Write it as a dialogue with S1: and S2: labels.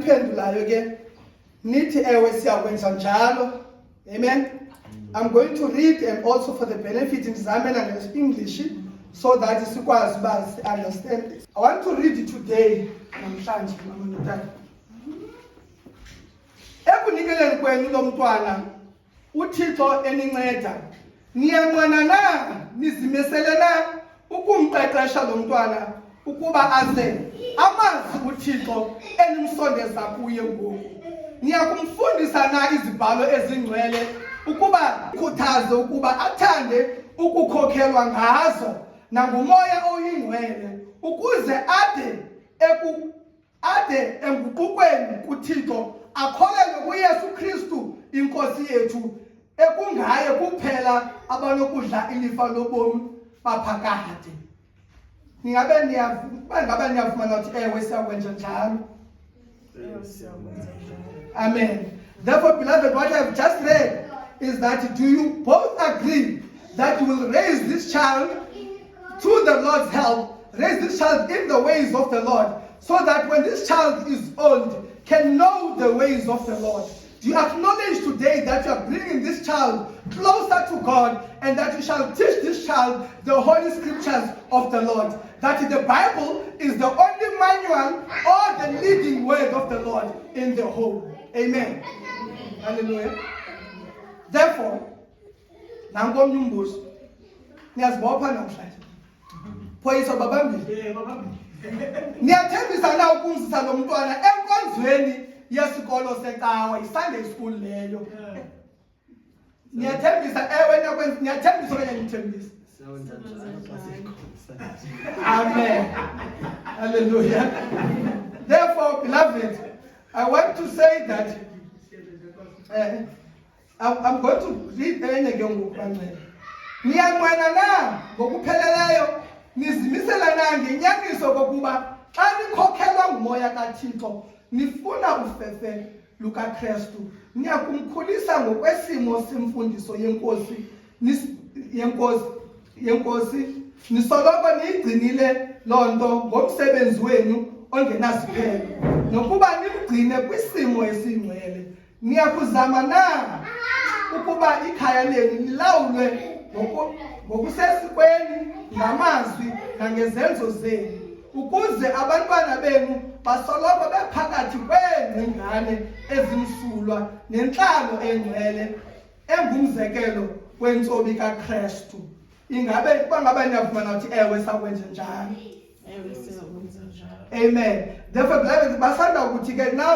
S1: eniphendulayo ke nithi ewe siyakwenza njalo. Amen. I'm going to read and also for the benefit ndizamela nge-English so that sikwazi uba understand. I want to read it today namhlanje mama notata. Ekunikeleni kwenu lo mntwana uThixo eninceda niyanqwana na nizimisele na ukumqeqesha lo mntwana ukuba aze amazi uThixo enimsondeza kuye ngoku. Niyakumfundisa na izibhalo ezingcwele ukuba khuthaze ukuba athande ukukhokhelwa ngazo nangumoya oyingcwele ukuze ade enguqukweni kuThixo akholelwe kuYesu Kristu inkosi yethu ekungaye kuphela abanokudla ilifa lobomi baphakade. Ngabe niyavuma ukuthi ewe siyakwenza njalo. Amen. Therefore, beloved, what I have just read is that do you both agree that you will raise this child through the Lord's help, raise this child in the ways of the Lord, so that when this child is old, can know the ways of the Lord? Do you acknowledge today that you are bringing this child closer to God and that you shall teach this child the holy scriptures of the Lord? That the Bible is the only manual or the leading word of the Lord in the home. Amen. Hallelujah. Therefore, nangomnye umbuzo niyazibopha namhlanje. Phoyisa babambile. Niyathembisa na ukumzisa lo mntwana enkonzweni yesikolo secawa iSunday school leyo. Niyathembisa ewe niyathembisa okanye nithembisa? Amen. Hallelujah. Therefore, beloved, I want to say that I'm going to read enye ke ngoku kancane. Niyanqwana na ngokupheleleyo nizimisela na ngenyaniso kokuba xa nikhokhelwa ngumoya kaThixo nifuna ufefe lukaKristu niyakumkhulisa ngokwesimo semfundiso yenkosi nisoloko niyigcinile loo nto ngomsebenzi wenu ongenasiphelo nokuba nimgcine kwisimo esingcwele. Niyakuzama na ukuba ikhaya lenu lilawulwe ngokusesikweni ngamazwi nangezenzo zenu ukuze abantwana benu basoloko bephakathi kweengcingane ezimsulwa nentlalo engcwele engumzekelo wentsobi kaKristu. Ingabe niyavuma ukuthi ewe sakwenza njalo? Amen. Therefore, beloved, basanda ukuthi ke now